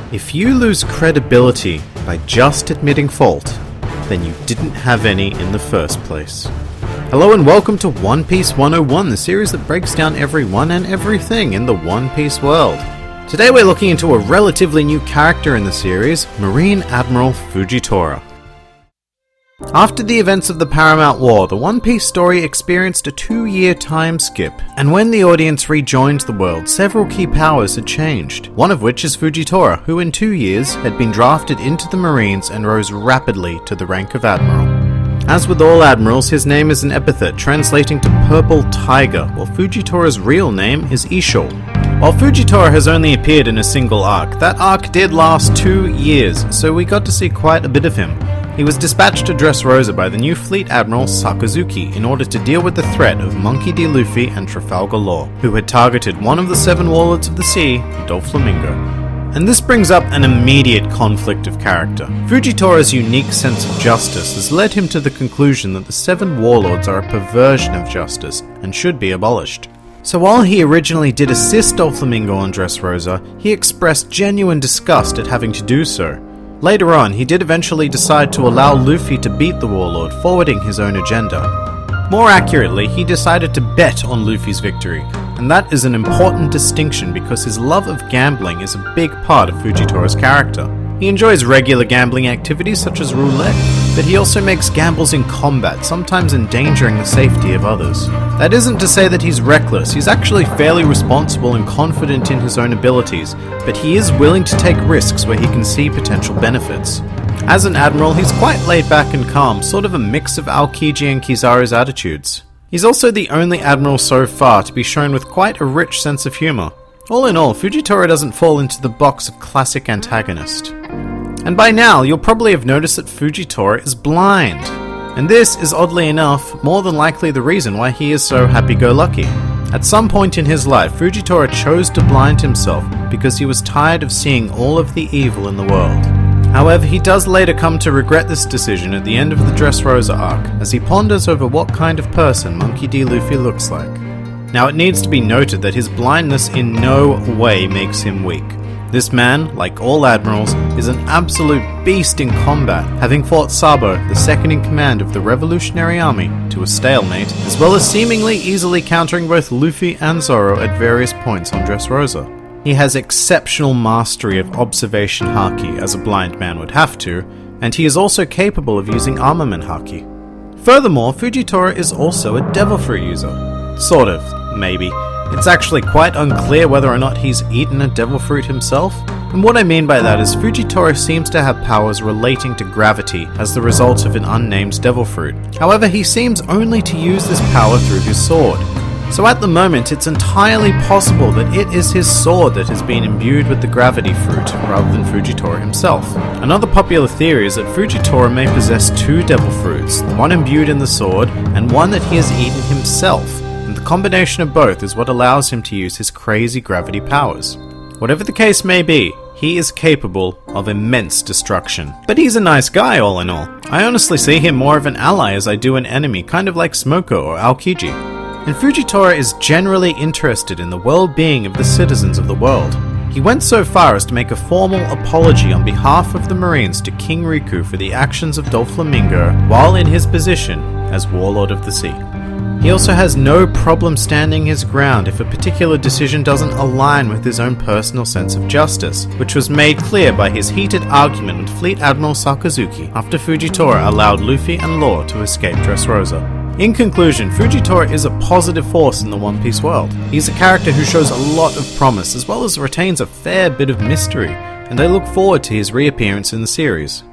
If you lose credibility by just admitting fault, then you didn't have any in the first place. Hello and welcome to One Piece 101, the series that breaks down everyone and everything in the One Piece world. Today we're looking into a relatively new character in the series, Marine Admiral Fujitora. After the events of the Paramount War, the One Piece story experienced a 2-year time skip, and when the audience rejoined the world, several key powers had changed, one of which is Fujitora, who in 2 years had been drafted into the Marines and rose rapidly to the rank of Admiral. As with all admirals, his name is an epithet translating to Purple Tiger, while Fujitora's real name is Ishol. While Fujitora has only appeared in a single arc, that arc did last 2 years, so we got to see quite a bit of him. He was dispatched to Dressrosa by the new Fleet Admiral Sakazuki in order to deal with the threat of Monkey D. Luffy and Trafalgar Law, who had targeted one of the 7 warlords of the sea, Doflamingo. And this brings up an immediate conflict of character. Fujitora's unique sense of justice has led him to the conclusion that the 7 warlords are a perversion of justice and should be abolished. So while he originally did assist Doflamingo on Dressrosa, he expressed genuine disgust at having to do so. Later on, he did eventually decide to allow Luffy to beat the warlord, forwarding his own agenda. More accurately, he decided to bet on Luffy's victory, and that is an important distinction because his love of gambling is a big part of Fujitora's character. He enjoys regular gambling activities such as roulette, but he also makes gambles in combat, sometimes endangering the safety of others. That isn't to say that he's reckless, he's actually fairly responsible and confident in his own abilities, but he is willing to take risks where he can see potential benefits. As an admiral, he's quite laid back and calm, sort of a mix of Aokiji and Kizaru's attitudes. He's also the only admiral so far to be shown with quite a rich sense of humour. All in all, Fujitora doesn't fall into the box of classic antagonist. And by now, you'll probably have noticed that Fujitora is blind. And this is, oddly enough, more than likely the reason why he is so happy-go-lucky. At some point in his life, Fujitora chose to blind himself because he was tired of seeing all of the evil in the world. However, he does later come to regret this decision at the end of the Dressrosa arc, as he ponders over what kind of person Monkey D. Luffy looks like. Now, it needs to be noted that his blindness in no way makes him weak. This man, like all admirals, is an absolute beast in combat, having fought Sabo, the second in command of the Revolutionary Army, to a stalemate, as well as seemingly easily countering both Luffy and Zoro at various points on Dressrosa. He has exceptional mastery of observation haki, as a blind man would have to, and he is also capable of using armament haki. Furthermore, Fujitora is also a devil fruit user. Sort of, maybe. It's actually quite unclear whether or not he's eaten a devil fruit himself. And what I mean by that is Fujitora seems to have powers relating to gravity as the result of an unnamed devil fruit. However, he seems only to use this power through his sword. So at the moment, it's entirely possible that it is his sword that has been imbued with the gravity fruit, rather than Fujitora himself. Another popular theory is that Fujitora may possess 2 devil fruits, one imbued in the sword, and one that he has eaten himself. The combination of both is what allows him to use his crazy gravity powers. Whatever the case may be, he is capable of immense destruction. But he's a nice guy all in all. I honestly see him more of an ally as I do an enemy, kind of like Smoko or Aokiji. And Fujitora is generally interested in the well-being of the citizens of the world. He went so far as to make a formal apology on behalf of the Marines to King Riku for the actions of Doflamingo while in his position as Warlord of the Sea. He also has no problem standing his ground if a particular decision doesn't align with his own personal sense of justice, which was made clear by his heated argument with Fleet Admiral Sakazuki after Fujitora allowed Luffy and Law to escape Dressrosa. In conclusion, Fujitora is a positive force in the One Piece world. He's a character who shows a lot of promise as well as retains a fair bit of mystery, and I look forward to his reappearance in the series.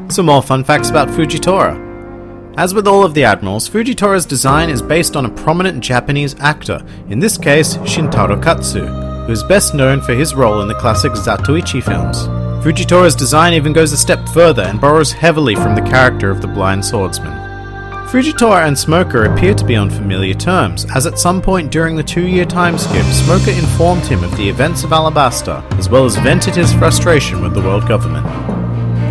Some more fun facts about Fujitora. As with all of the admirals, Fujitora's design is based on a prominent Japanese actor, in this case Shintaro Katsu, who is best known for his role in the classic Zatoichi films. Fujitora's design even goes a step further and borrows heavily from the character of the blind swordsman. Fujitora and Smoker appear to be on familiar terms, as at some point during the 2-year time skip, Smoker informed him of the events of Alabasta, as well as vented his frustration with the world government.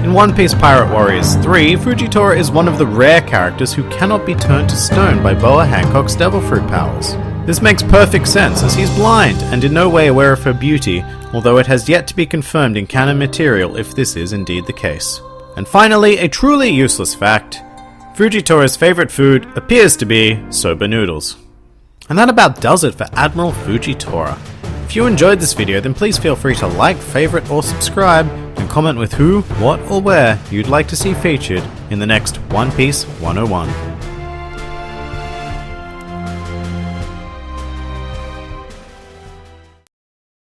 In One Piece Pirate Warriors 3, Fujitora is one of the rare characters who cannot be turned to stone by Boa Hancock's devil fruit powers. This makes perfect sense as he's blind and in no way aware of her beauty, although it has yet to be confirmed in canon material if this is indeed the case. And finally, a truly useless fact: Fujitora's favourite food appears to be soba noodles. And that about does it for Admiral Fujitora. If you enjoyed this video, then please feel free to like, favourite or subscribe, and comment with who, what or where you'd like to see featured in the next One Piece 101.